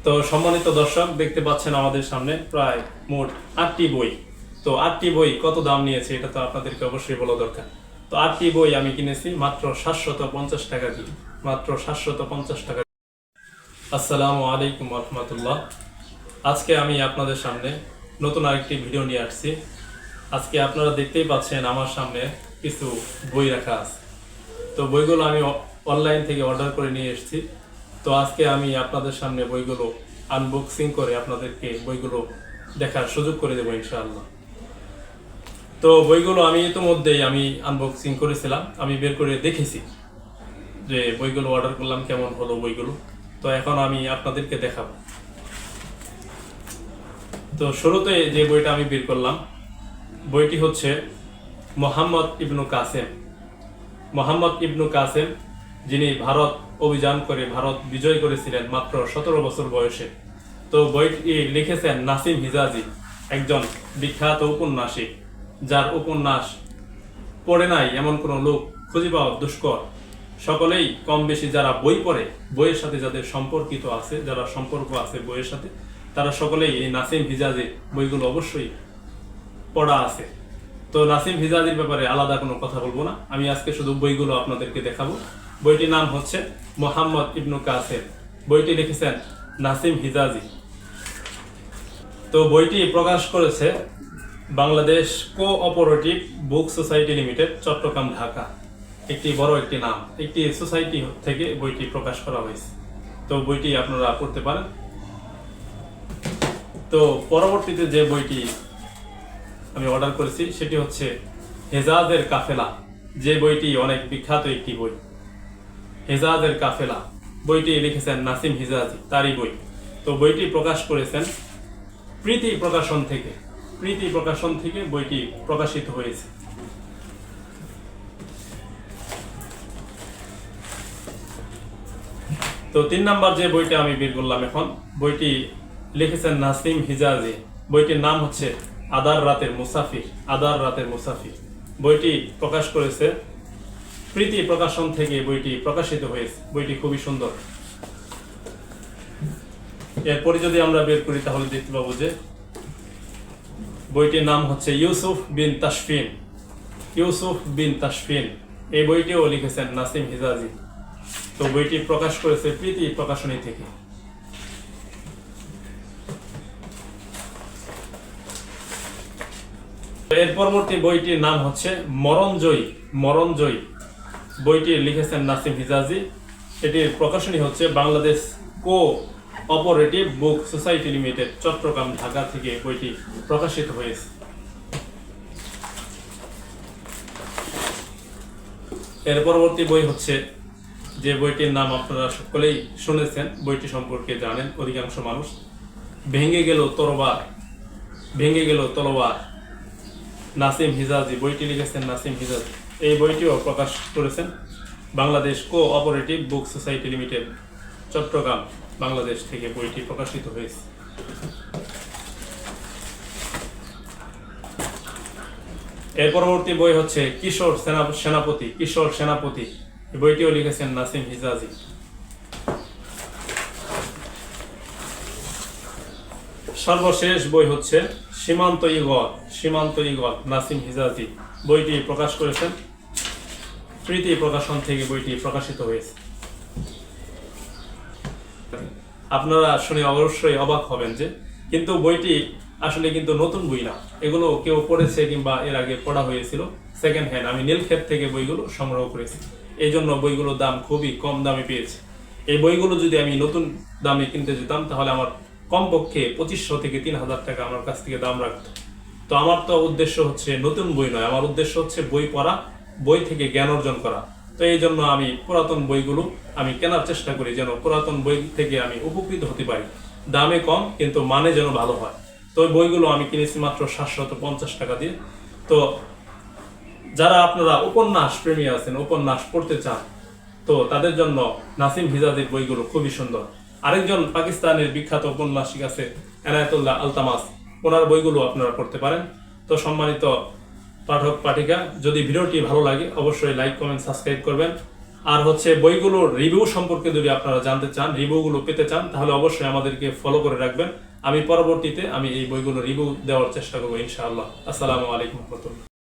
তো সম্মানিত দর্শক, দেখতে পাচ্ছেন আমাদের সামনে প্রায় মোট 8টি বই। তো 8টি বই কত দাম নিয়েছে এটা তো আপনাদেরকে অবশ্যই বলা দরকার। তো 8টি বই আমি কিনেছি মাত্র 750 টাকা দিয়ে, মাত্র 750 টাকা। আসসালামু আলাইকুম রহমতুল্লাহ। আজকে আমি আপনাদের সামনে নতুন আরেকটি ভিডিও নিয়ে আসছি। আজকে আপনারা দেখতেই পাচ্ছেন আমার সামনে কিছু বই রাখা আছে। তো বইগুলো আমি অনলাইন থেকে অর্ডার করে নিয়ে এসেছি। তো আজকে আমি আপনাদের সামনে বইগুলো আনবক্সিং করে আপনাদেরকে বইগুলো দেখার সুযোগ করে দেবো ইনশাআল্লাহ। তো বইগুলো আমি ইতিমধ্যেই আনবক্সিং করেছিলাম, আমি বের করে দেখেছি যে বইগুলো অর্ডার করলাম কেমন হলো বইগুলো। তো এখন আমি আপনাদেরকে দেখাবো। তো শুরুতে যে বইটা আমি বের করলাম, বইটি হচ্ছে মোহাম্মদ ইবনু কাসেম। মোহাম্মদ ইবনু কাসেম, যিনি ভারত অভিযান করে ভারত বিজয় করেছিলেন মাত্র 17 বছর বয়সে। তো বইটি লিখেছেন নাসিম হিজাজি, একজন বিখ্যাত উপন্যাসিক, যার উপন্যাস পড়ে নাই এমন কোনো লোক খুঁজে পাওয়া দুষ্কর। সকলেই কম বেশি যারা বই পড়ে, বইয়ের সাথে যাদের সম্পর্কিত আছে, যারা সম্পর্ক আছে বইয়ের সাথে, তারা সকলেই এই নাসিম হিজাজির বইগুলো অবশ্যই পড়া আছে। তো নাসিম হিজাজির ব্যাপারে আলাদা কোনো কথা বলবো না, আমি আজকে শুধু বইগুলো আপনাদেরকে দেখাবো। বইটির নাম হচ্ছে মোহাম্মদ ইবনু কাসেম, বইটি লিখেছেন নাসিম হিজাজি। তো বইটি প্রকাশ করেছে Bangladesh cooperative book society limited, Chittagong, Dhaka. একটি বড় একটি নাম, একটি সোসাইটি থেকে বইটি প্রকাশ করা হয়েছে। তো বইটি আপনারা পড়তে পারেন। তো পরবর্তীতে যে বইটি আমি অর্ডার করেছি সেটি হচ্ছে হেজাজের কাফেলা, যে বইটি অনেক বিখ্যাত একটি বই। হেজাজের কাফেলা বইটি লিখেছেন নাসিম হিজাজি, তারই বই। তো বইটি প্রকাশ করেছেন প্রীতি প্রকাশন থেকে, প্রীতি প্রকাশন থেকে বইটি প্রকাশিত হয়েছে। তো 3 নাম্বার যে বইটা আমি বের করলাম এখন, বইটি লিখেছেন নাসিম হিজাজি, বইটির নাম হচ্ছে আদার রাতের মুসাফির, আদার রাতের মুসাফির। বইটি প্রকাশ করেছে প্রীতি প্রকাশন থেকে, বইটি প্রকাশিত হয়েছে। বইটি খুবই সুন্দর। এরপরে যদি আমরা বের করি তাহলে দেখতে পাবো যে বইটির নাম হচ্ছে ইউসুফ বিন তাশফিন, ইউসুফ বিন তাশফিন। এই বইটিও লিখেছেন নাসিম হিজাজি। তো বইটি প্রকাশ করেছে প্রীতি প্রকাশনী থেকে। এর পরবর্তী বইটির নাম হচ্ছে মরণজয়ী, মরণজয়ী। বইটি লিখেছেন নাসিম হিজাজি। এটির প্রকাশনী হচ্ছে Bangladesh cooperative book society limited, Chittagong, Dhaka থেকে বইটি প্রকাশিত হয়েছে। এর পরবর্তী বই হচ্ছে যে বইটির নাম আপনারা সকলেই শুনেছেন, বইটি সম্পর্কে জানেন অধিকাংশ মানুষ, ভেঙে গেল তরবার, ভেঙে গেল তলোয়ার, নাসিম হিজাজি। বইটি লিখেছেন নাসিম হিজাজি। এই বইটিও প্রকাশ করেছেন Bangladesh cooperative book society limited, Chittagong, Bangladesh থেকে বইটি প্রকাশিত হয়েছে। এর পরবর্তী বই হচ্ছে কিশোর সেনাপতি, কিশোর সেনাপতি। এই বইটিও লিখেছেন নাসিম হিজাজি। সর্বশেষ বই হচ্ছে সীমান্ত ইগল, সীমান্ত ইগল, নাসিম হিজাজি। বইটি প্রকাশ করেছেন প্রীতি প্রকাশন থেকে, বইটি প্রকাশিত হয়েছে। আপনারা শুনে অবশ্যই অবাক হবেন যে কিন্তু বইটি আসলে কিন্তু নতুন বই না, এগুলো কেউ পড়েছে কিংবা এর আগে পড়া হয়েছিল সেকেন্ড হ্যান্ড। আমি নীলক্ষেত থেকে বইগুলো সংগ্রহ করেছি, এই জন্য বইগুলোর দাম খুবই কম দামে পেয়েছি। এই বইগুলো যদি আমি নতুন দামে কিনতে যেতাম তাহলে আমার কমপক্ষে 2500 থেকে 3000 টাকা আমার কাছ থেকে দাম রাখতো। তো আমার তো উদ্দেশ্য হচ্ছে নতুন বই নয়, আমার উদ্দেশ্য হচ্ছে বই পড়া, বই থেকে জ্ঞান অর্জন করা। তো এই জন্য আমি পুরাতন বইগুলো আমি কেনার চেষ্টা করি, যেন পুরাতন বই থেকে আমি উপকৃত হতে পারি। দামে কম কিন্তু মানে যেন ভালো হয়। তো ওই বইগুলো আমি কিনেছি মাত্র 750 টাকা দিয়ে। তো যারা আপনারা উপন্যাস প্রেমী আছেন, উপন্যাস পড়তে চান, তো তাদের জন্য নাসিম হিজাজির বইগুলো খুবই সুন্দর। আরেকজন পাকিস্তানের বিখ্যাত উপন্যাসিক আছে এনায়েতুল্লাহ আলতামাস, ওনার বইগুলো আপনারা পড়তে পারেন। তো সম্মানিত পাঠক পাঠিকা, যদি ভিডিওটি ভালো লাগে অবশ্যই লাইক, কমেন্ট, সাবস্ক্রাইব করবেন। আর হচ্ছে বইগুলোর রিভিউ সম্পর্কে যদি আপনারা জানতে চান, রিভিউগুলো পেতে চান, তাহলে অবশ্যই আমাদেরকে ফলো করে রাখবেন। আমি পরবর্তীতে এই বইগুলো রিভিউ দেওয়ার চেষ্টা করবো ইনশাআল্লাহ। আসসালামু আলাইকুম রহমতুল্লাহ।